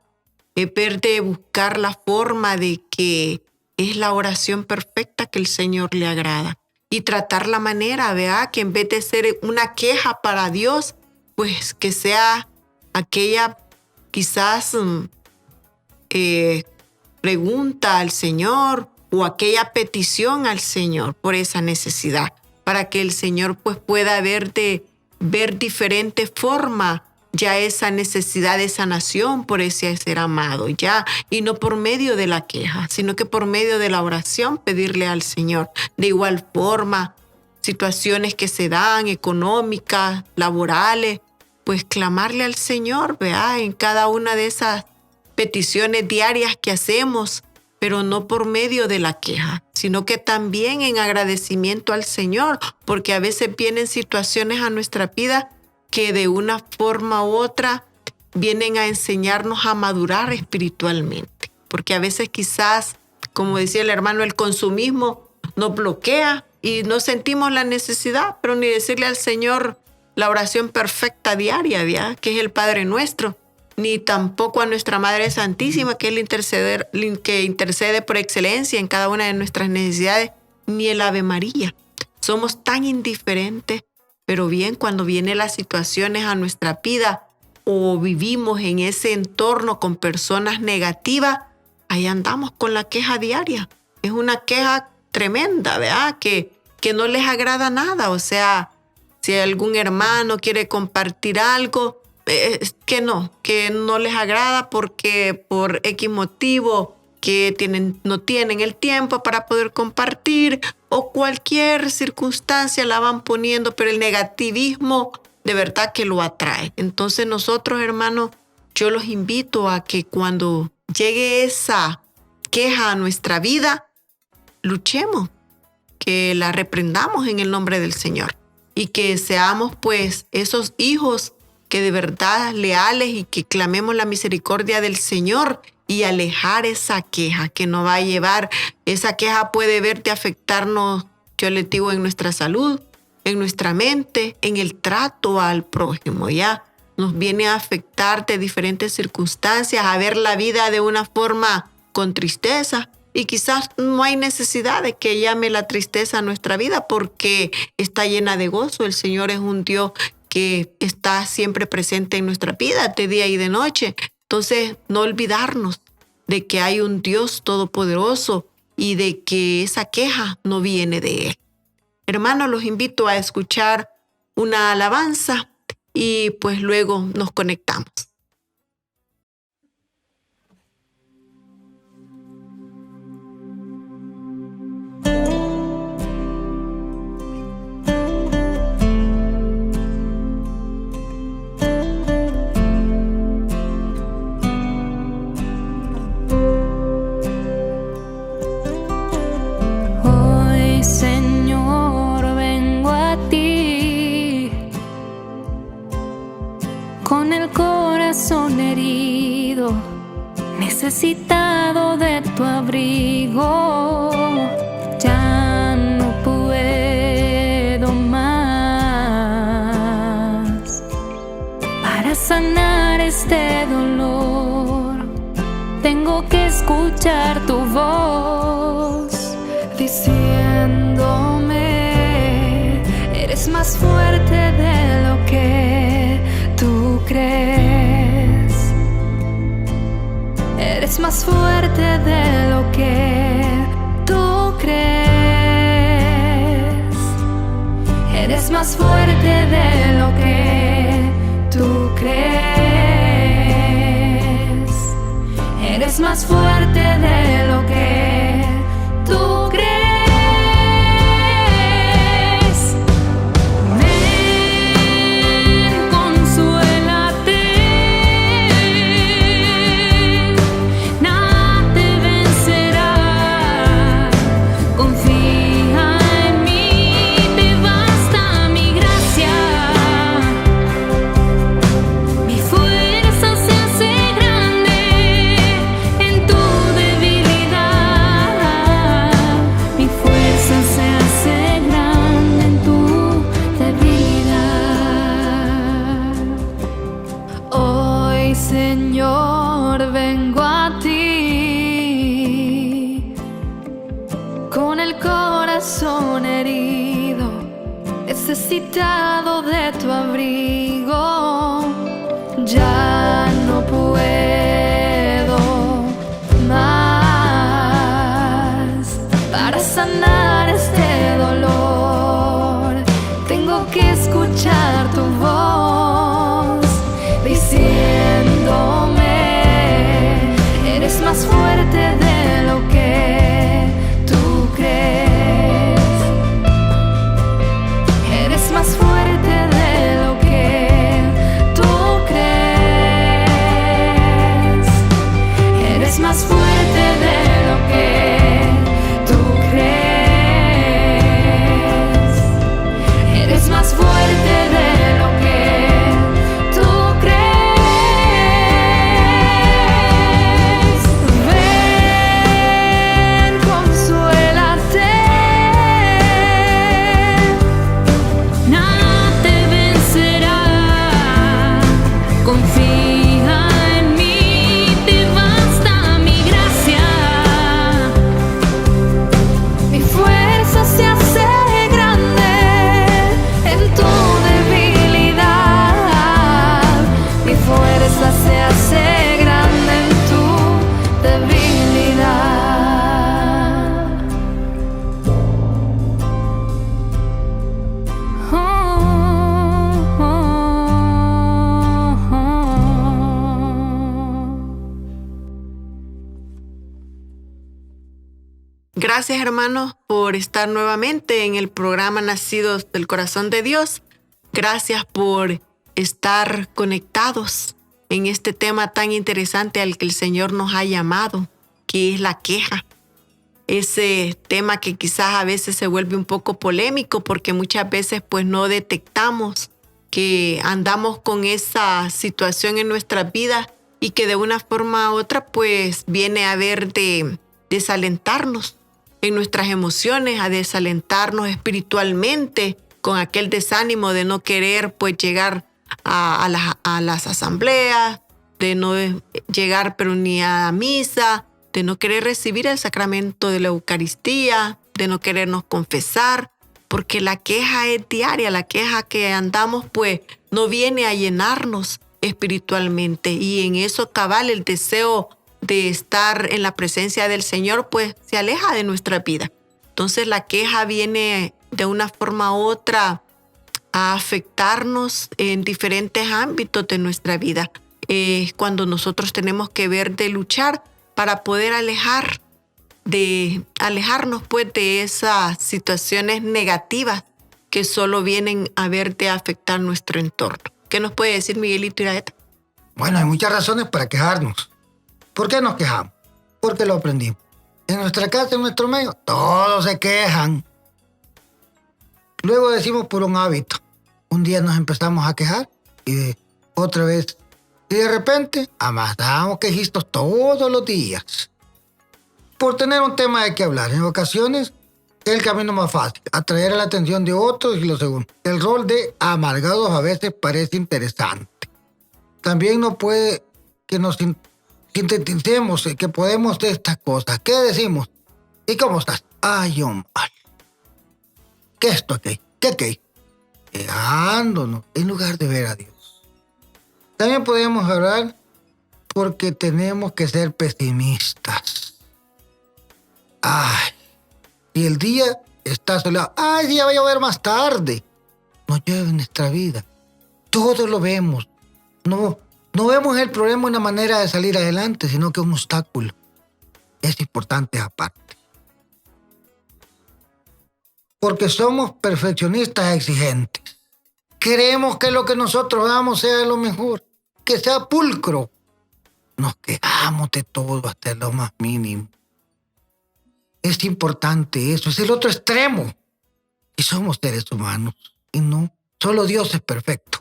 es ver de buscar la forma de que es la oración perfecta que el Señor le agrada. Y tratar la manera, ¿verdad? Que en vez de ser una queja para Dios, pues que sea aquella quizás pregunta al Señor o aquella petición al Señor por esa necesidad, para que el Señor pues pueda ver diferente forma ya esa necesidad de sanación por ese ser amado, ya, y no por medio de la queja, sino que por medio de la oración pedirle al Señor. De igual forma, situaciones que se dan, económicas, laborales, pues clamarle al Señor, ¿verdad? En cada una de esas peticiones diarias que hacemos, pero no por medio de la queja, sino que también en agradecimiento al Señor, porque a veces vienen situaciones a nuestra vida que de una forma u otra vienen a enseñarnos a madurar espiritualmente, porque a veces quizás, como decía el hermano, el consumismo nos bloquea y no sentimos la necesidad, pero ni decirle al Señor la oración perfecta diaria, ¿verdad? Que es el Padre Nuestro. ni tampoco a nuestra Madre Santísima, que es que intercede por excelencia en cada una de nuestras necesidades, ni el Ave María. Somos tan indiferentes, pero bien, cuando vienen las situaciones a nuestra vida o vivimos en ese entorno con personas negativas, ahí andamos con la queja diaria. Es una queja tremenda, ¿verdad? Que no les agrada nada. O sea, si algún hermano quiere compartir algo, que no les agrada porque por X motivo que no tienen el tiempo para poder compartir, o cualquier circunstancia la van poniendo, pero el negativismo de verdad que lo atrae. Entonces nosotros, hermanos, yo los invito a que cuando llegue esa queja a nuestra vida, luchemos, que la reprendamos en el nombre del Señor y que seamos pues esos hijos que de verdad leales y que clamemos la misericordia del Señor y alejar esa queja que nos va a llevar. Esa queja puede verte afectarnos, yo les digo, en nuestra salud, en nuestra mente, en el trato al prójimo, ¿ya? Nos viene a afectar de diferentes circunstancias, a ver la vida de una forma con tristeza. Y quizás no hay necesidad de que llame la tristeza a nuestra vida porque está llena de gozo. El Señor es un Dios que está siempre presente en nuestra vida, de día y de noche. Entonces, no olvidarnos de que hay un Dios todopoderoso y de que esa queja no viene de Él. Hermanos, los invito a escuchar una alabanza y pues luego nos conectamos. Necesitado de tu abrigo, ya no puedo más. Para sanar este dolor, tengo que escuchar tu voz diciéndome: eres más fuerte de lo que tú crees. Eres más fuerte de lo que tú crees. Eres más fuerte de lo que tú crees. Eres más fuerte de lo que tú crees. Señor, vengo a ti con el corazón herido, necesitado de tu abrigo. Ya no puedo más. Para sanar este dolor, tengo que escuchar tu voz diciéndome: eres más fuerte de lo que tú crees. Eres más fuerte de lo que Gracias, hermanos, por estar nuevamente en el programa Nacidos del Corazón de Dios. Gracias por estar conectados en este tema tan interesante al que el Señor nos ha llamado, que es la queja. Ese tema que quizás a veces se vuelve un poco polémico porque muchas veces pues no detectamos que andamos con esa situación en nuestras vidas y que de una forma u otra pues viene a ver de desalentarnos en nuestras emociones, a desalentarnos espiritualmente con aquel desánimo de no querer pues llegar a las asambleas, de no llegar pero ni a la misa, de no querer recibir el sacramento de la Eucaristía, de no querernos confesar, porque la queja es diaria, la queja que andamos pues no viene a llenarnos espiritualmente, y en eso cabal el deseo de estar en la presencia del Señor pues se aleja de nuestra vida. Entonces la queja viene de una forma u otra a afectarnos en diferentes ámbitos de nuestra vida. Es cuando nosotros tenemos que ver de luchar para poder alejarnos pues de esas situaciones negativas que solo vienen a ver de afectar nuestro entorno. ¿Qué nos puede decir Miguelito Iraeta? Bueno, hay muchas razones para quejarnos. ¿Por qué nos quejamos? Porque lo aprendimos. En nuestra casa, en nuestro medio, todos se quejan. Luego decimos por un hábito. Un día nos empezamos a quejar y otra vez. Y de repente, amasamos quejistos todos los días. Por tener un tema de qué hablar. En ocasiones, es el camino más fácil. Atraer la atención de otros y lo segundo. El rol de amargados a veces parece interesante. También no puede que nos sinteticemos que podemos de estas cosas. ¿Qué decimos? ¿Y cómo estás? Ay, yo mal. ¿Qué es esto aquí? ¿Qué? Quejándonos en lugar de ver a Dios. También podemos hablar porque tenemos que ser pesimistas. Ay, y el día está soleado. Ay, ya va a llover más tarde. No llueve en nuestra vida. Todos lo vemos. No vemos el problema una manera de salir adelante, sino que un obstáculo. Es importante aparte. Porque somos perfeccionistas exigentes. Queremos que lo que nosotros hagamos sea lo mejor, que sea pulcro. Nos quejamos de todo hasta lo más mínimo. Es importante eso, es el otro extremo. Y somos seres humanos, y no, solo Dios es perfecto.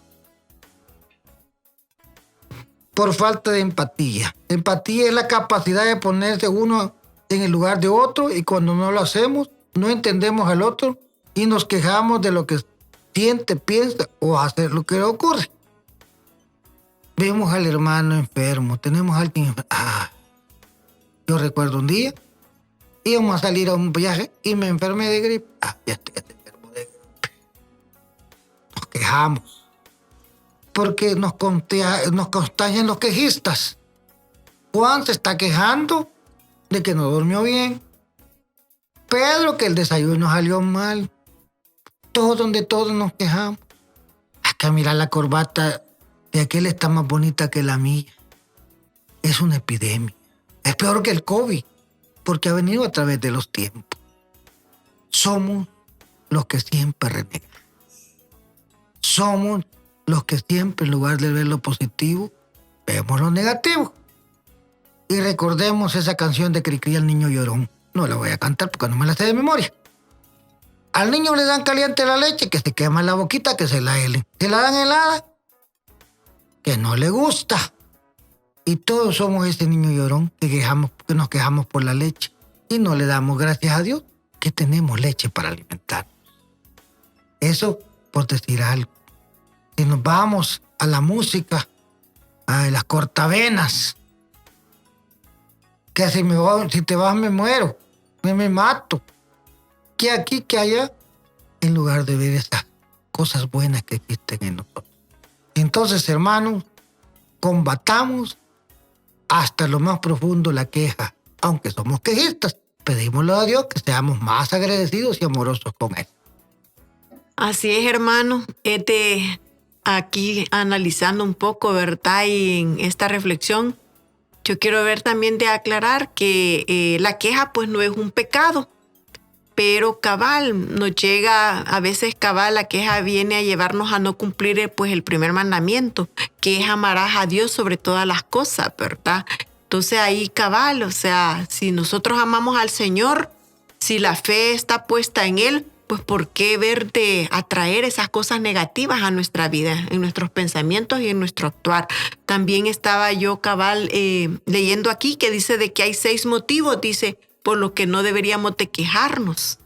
Por falta de empatía. Empatía es la capacidad de ponerse uno en el lugar de otro, y cuando no lo hacemos, no entendemos al otro y nos quejamos de lo que siente, piensa o hace lo que le ocurre. Vemos al hermano enfermo, tenemos a alguien enfermo. Yo recuerdo un día, íbamos a salir a un viaje y me enfermé de gripe. Ya estoy enfermo de gripe. Nos quejamos. Porque nos contagian los quejistas. Juan se está quejando de que no durmió bien. Pedro, que el desayuno salió mal. Donde todos nos quejamos. Acá mira, la corbata de aquel está más bonita que la mía. Es una epidemia. Es peor que el COVID, porque ha venido a través de los tiempos. Somos los que siempre renegan. Somos los que siempre, en lugar de ver lo positivo, vemos lo negativo. Y recordemos esa canción de Cricri, el niño llorón. No la voy a cantar porque no me la sé de memoria. Al niño le dan caliente la leche, que se quema la boquita, que se la helen. Se la dan helada, que no le gusta. Y todos somos ese niño llorón que nos quejamos por la leche. Y no le damos gracias a Dios que tenemos leche para alimentar. Eso por decir algo. Si nos vamos a la música, a las cortavenas, que si te vas me muero, me mato. Que aquí, que allá, en lugar de ver esas cosas buenas que existen en nosotros. Entonces, hermanos, combatamos hasta lo más profundo la queja. Aunque somos quejistas, pedímosle a Dios que seamos más agradecidos y amorosos con Él. Así es, hermano. Aquí analizando un poco, ¿verdad? Y en esta reflexión, yo quiero ver también de aclarar que la queja pues no es un pecado. pero cabal, nos llega a veces cabal, la queja viene a llevarnos a no cumplir pues el primer mandamiento, que es amarás a Dios sobre todas las cosas, ¿verdad? Entonces ahí cabal, o sea, si nosotros amamos al Señor, si la fe está puesta en Él, pues ¿por qué verte atraer esas cosas negativas a nuestra vida, en nuestros pensamientos y en nuestro actuar? También estaba yo cabal leyendo aquí que dice de que hay 6 motivos, dice, por lo que no deberíamos de quejarnos.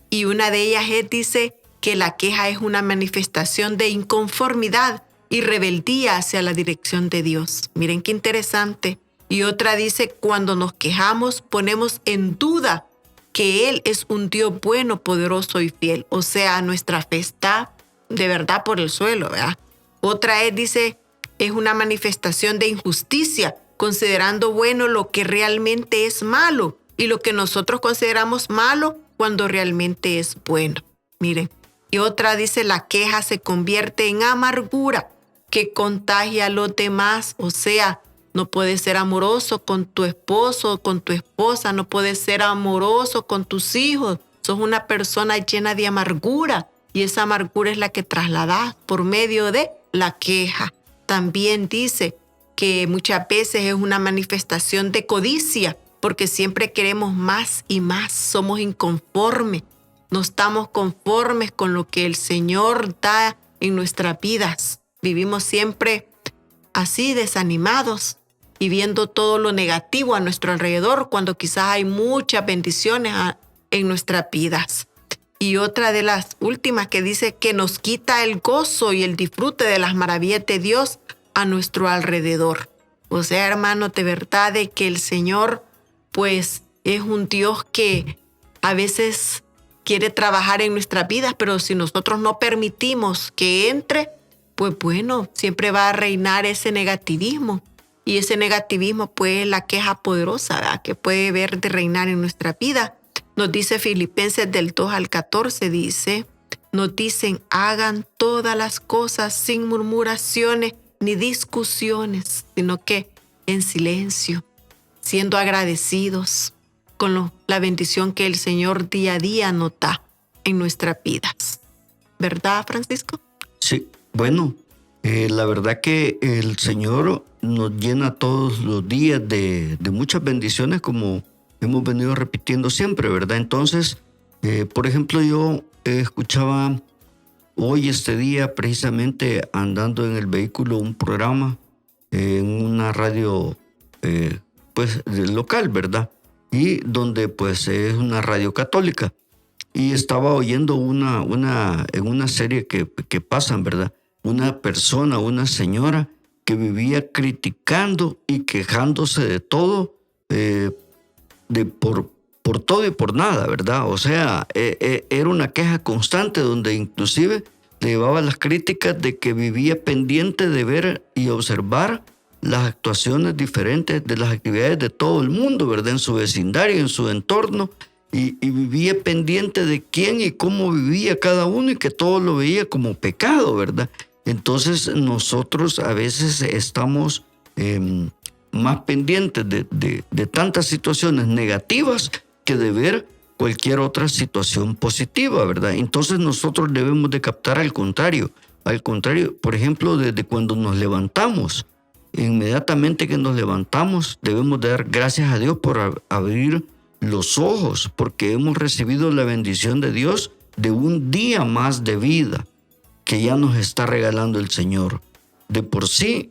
Y una de ellas dice que la queja es una manifestación de inconformidad y rebeldía hacia la dirección de Dios. Miren qué interesante. Y otra dice, cuando nos quejamos ponemos en duda que Él es un Dios bueno, poderoso y fiel. O sea, nuestra fe está de verdad por el suelo, ¿verdad? Otra dice, es una manifestación de injusticia, considerando bueno lo que realmente es malo y lo que nosotros consideramos malo cuando realmente es bueno. Miren. Y otra dice, la queja se convierte en amargura que contagia a los demás. O sea, no puedes ser amoroso con tu esposo, con tu esposa, no puedes ser amoroso con tus hijos. Sos una persona llena de amargura y esa amargura es la que trasladas por medio de la queja. También dice que muchas veces es una manifestación de codicia porque siempre queremos más y más, somos inconformes, no estamos conformes con lo que el Señor da en nuestras vidas. Vivimos siempre así desanimados y viendo todo lo negativo a nuestro alrededor cuando quizás hay muchas bendiciones en nuestras vidas. Y otra de las últimas que dice que nos quita el gozo y el disfrute de las maravillas de Dios a nuestro alrededor. O sea, hermanos, de verdad de que el Señor pues es un Dios que a veces quiere trabajar en nuestras vidas, pero si nosotros no permitimos que entre, pues bueno, siempre va a reinar ese negativismo. Y ese negativismo, pues, la queja poderosa, ¿verdad?, que puede ver de reinar en nuestra vida. Nos dice Filipenses del 2 al 14, dice, nos dicen, hagan todas las cosas sin murmuraciones ni discusiones, sino que en silencio, siendo agradecidos con la bendición que el Señor día a día nos da en nuestras vidas. ¿Verdad, Francisco? Sí, bueno, la verdad que el Señor nos llena todos los días de muchas bendiciones, como hemos venido repitiendo siempre, ¿verdad? Entonces, por ejemplo, yo escuchaba hoy, este día, precisamente andando en el vehículo, un programa en una radio pues local, ¿verdad? Y donde pues es una radio católica. Y estaba oyendo en una serie que pasan, ¿verdad? Una persona, una señora que vivía criticando y quejándose de todo, por todo y por nada, ¿verdad? O sea, era una queja constante donde inclusive le llevaba las críticas de que vivía pendiente de ver y observar las actuaciones diferentes de las actividades de todo el mundo, ¿verdad? En su vecindario, en su entorno, y vivía pendiente de quién y cómo vivía cada uno y que todo lo veía como pecado, ¿verdad? Entonces nosotros a veces estamos más pendientes de tantas situaciones negativas que de ver cualquier otra situación positiva, ¿verdad? Entonces nosotros debemos de captar al contrario, por ejemplo, desde cuando nos levantamos, inmediatamente que nos levantamos debemos de dar gracias a Dios por abrir los ojos, porque hemos recibido la bendición de Dios de un día más de vida que ya nos está regalando el Señor. De por sí,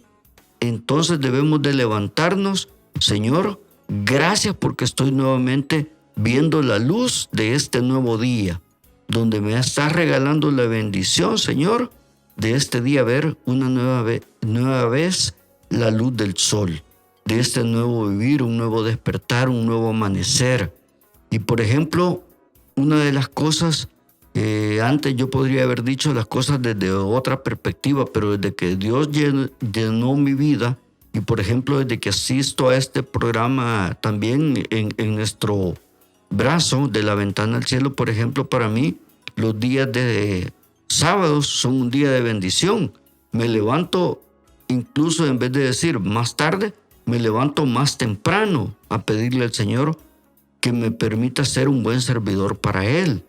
entonces debemos de levantarnos, Señor, gracias porque estoy nuevamente viendo la luz de este nuevo día, donde me estás regalando la bendición, Señor, de este día ver una nueva vez la luz del sol, de este nuevo vivir, un nuevo despertar, un nuevo amanecer. Y por ejemplo, una de las cosas, antes yo podría haber dicho las cosas desde otra perspectiva, pero desde que Dios llenó mi vida, y por ejemplo desde que asisto a este programa también en nuestro brazo de la ventana al cielo, por ejemplo, para mí los días de sábados son un día de bendición. Me levanto, incluso en vez de decir más tarde, me levanto más temprano a pedirle al Señor que me permita ser un buen servidor para Él,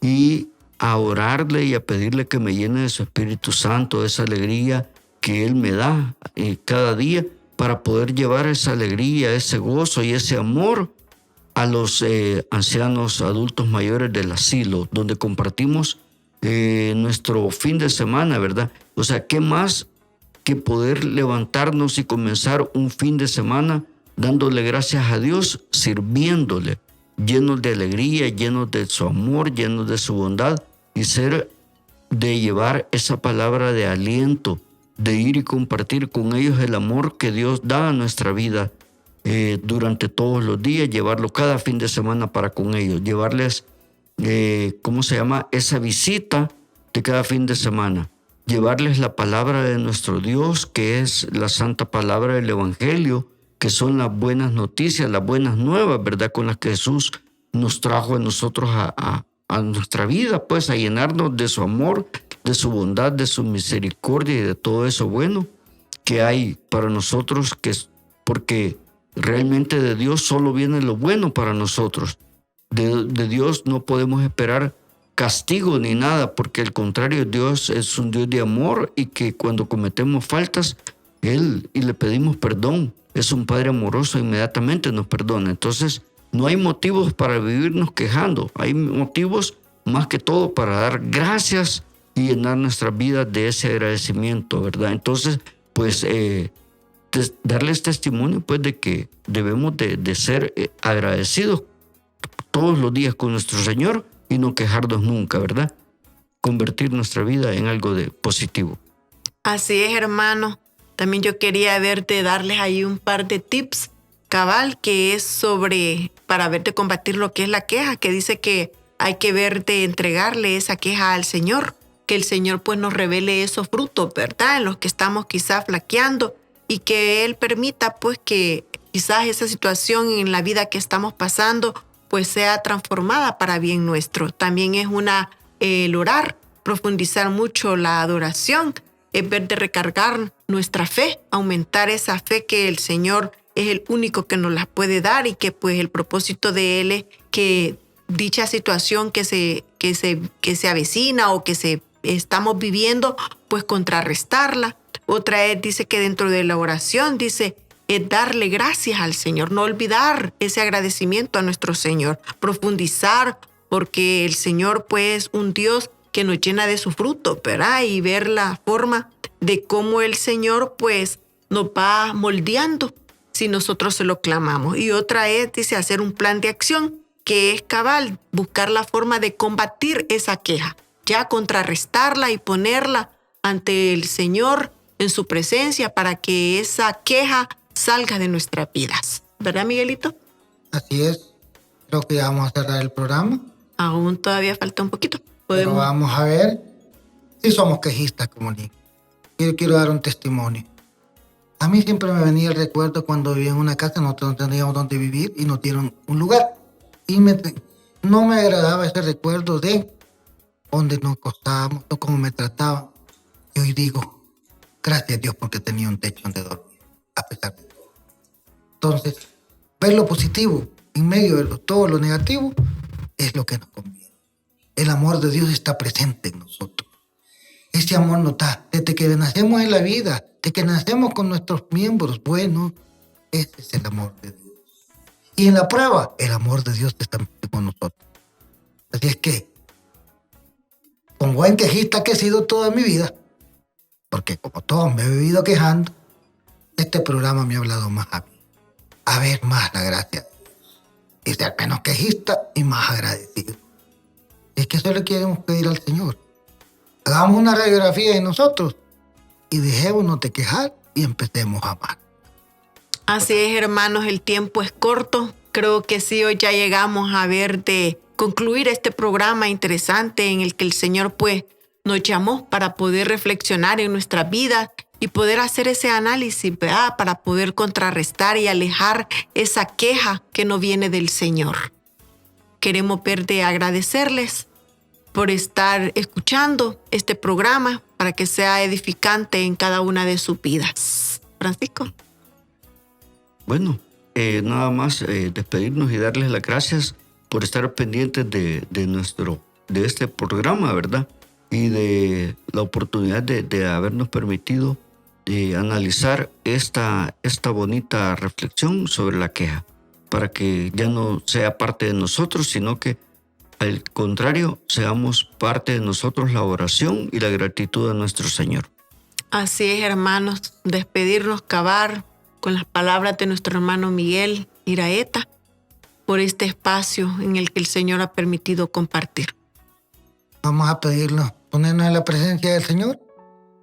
y a orarle y a pedirle que me llene de su Espíritu Santo, de esa alegría que Él me da cada día, para poder llevar esa alegría, ese gozo y ese amor a los ancianos adultos mayores del asilo, donde compartimos nuestro fin de semana, ¿verdad? O sea, ¿qué más que poder levantarnos y comenzar un fin de semana dándole gracias a Dios, sirviéndole, llenos de alegría, llenos de su amor, llenos de su bondad, y de llevar esa palabra de aliento, de ir y compartir con ellos el amor que Dios da a nuestra vida durante todos los días, llevarlo cada fin de semana para con ellos, llevarles, esa visita de cada fin de semana, llevarles la palabra de nuestro Dios, que es la santa palabra del Evangelio, que son las buenas noticias, las buenas nuevas, ¿verdad?, con las que Jesús nos trajo a nosotros a nuestra vida, pues a llenarnos de su amor, de su bondad, de su misericordia y de todo eso bueno que hay para nosotros, porque realmente de Dios solo viene lo bueno para nosotros. De Dios no podemos esperar castigo ni nada, porque al contrario, Dios es un Dios de amor, y que cuando cometemos faltas, Él, y le pedimos perdón, es un Padre amoroso, inmediatamente nos perdona. Entonces, no hay motivos para vivirnos quejando, hay motivos más que todo para dar gracias y llenar nuestras vidas de ese agradecimiento, ¿verdad? Entonces, pues, darles testimonio, pues, de que debemos de ser agradecidos todos los días con nuestro Señor y no quejarnos nunca, ¿verdad? Convertir nuestra vida en algo de positivo. Así es, hermano. También yo quería darles ahí un par de tips, cabal, que es para verte combatir lo que es la queja, que dice que hay que entregarle esa queja al Señor, que el Señor pues nos revele esos frutos, ¿verdad?, en los que estamos quizás flaqueando, y que Él permita pues que quizás esa situación en la vida que estamos pasando pues sea transformada para bien nuestro. También es el orar, profundizar mucho la adoración, es de recargar nuestra fe, aumentar esa fe que el Señor es el único que nos las puede dar, y que pues el propósito de Él es que dicha situación que se avecina o que estamos viviendo, pues contrarrestarla. Otra dice que dentro de la oración, es darle gracias al Señor, no olvidar ese agradecimiento a nuestro Señor, profundizar, porque el Señor pues es un Dios que nos llena de su fruto, ¿verdad? Y ver la forma de cómo el Señor pues nos va moldeando si nosotros se lo clamamos. Y otra dice hacer un plan de acción, que es cabal, buscar la forma de combatir esa queja, ya contrarrestarla y ponerla ante el Señor en su presencia, para que esa queja salga de nuestras vidas. ¿Verdad, Miguelito? Así es. Creo que ya vamos a cerrar el programa. Aún todavía falta un poquito. Pero vamos a ver si somos quejistas como niños. Yo quiero dar un testimonio. A mí siempre me venía el recuerdo cuando vivía en una casa, nosotros no teníamos dónde vivir y nos dieron un lugar. Y no me agradaba ese recuerdo de dónde nos acostábamos o cómo me trataban. Y hoy digo, gracias a Dios porque tenía un techo donde dormir, a pesar de todo. Entonces, ver lo positivo en medio de todo lo negativo es lo que nos conviene. El amor de Dios está presente en nosotros. Ese amor nos da desde que nacemos en la vida, desde que nacemos con nuestros miembros buenos. Ese es el amor de Dios. Y en la prueba, el amor de Dios está con nosotros. Así es que, con buen quejista que he sido toda mi vida, porque como todos me he vivido quejando, este programa me ha hablado más a mí. A ver más la gracia de Dios. Y ser menos quejista y más agradecido. Es que eso le queremos pedir al Señor. Hagamos una radiografía de nosotros y dejémonos de quejar y empecemos a amar. Así es, hermanos, el tiempo es corto. Creo que sí, hoy ya llegamos a de concluir este programa interesante en el que el Señor pues nos llamó para poder reflexionar en nuestra vida y poder hacer ese análisis, ¿verdad?, para poder contrarrestar y alejar esa queja que no viene del Señor. Queremos agradecerles por estar escuchando este programa para que sea edificante en cada una de sus vidas. Francisco. Bueno, nada más despedirnos y darles las gracias por estar pendientes de este programa, ¿verdad? Y de la oportunidad de habernos permitido analizar esta bonita reflexión sobre la queja, para que ya no sea parte de nosotros, sino que al contrario, seamos parte de nosotros la oración y la gratitud a nuestro Señor. Así es, hermanos, despedirnos, cavar con las palabras de nuestro hermano Miguel Iraeta por este espacio en el que el Señor ha permitido compartir. Vamos a pedirnos, ponernos en la presencia del Señor.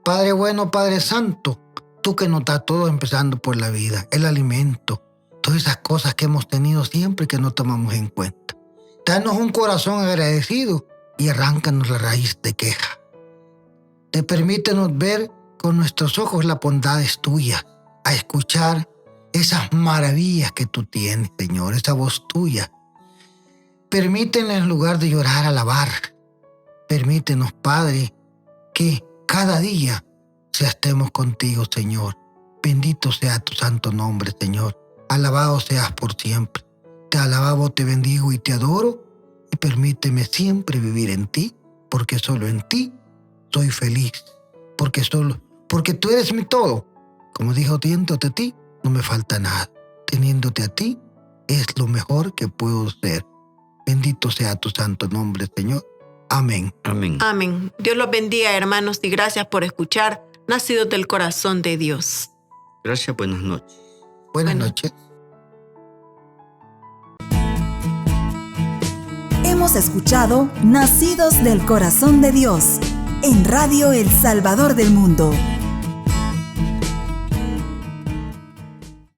Padre bueno, Padre santo, tú que nos das todo empezando por la vida, el alimento, todas esas cosas que hemos tenido siempre que no tomamos en cuenta. Danos un corazón agradecido y arráncanos la raíz de queja. Te permítenos ver con nuestros ojos las bondades tuyas, a escuchar esas maravillas que tú tienes, Señor, esa voz tuya. Permítenos en lugar de llorar, alabar. Permítenos, Padre, que cada día estemos contigo, Señor. Bendito sea tu santo nombre, Señor. Alabado seas por siempre. Te alabo, te bendigo y te adoro. Y permíteme siempre vivir en ti, porque solo en ti soy feliz. Porque tú eres mi todo. Como dijo, teniéndote a ti, no me falta nada. Teniéndote a ti es lo mejor que puedo ser. Bendito sea tu santo nombre, Señor. Amén. Amén. Amén. Dios los bendiga, hermanos, y gracias por escuchar Nacidos del Corazón de Dios. Gracias, buenas noches. Buenas noches. Hemos escuchado Nacidos del Corazón de Dios en Radio El Salvador del Mundo.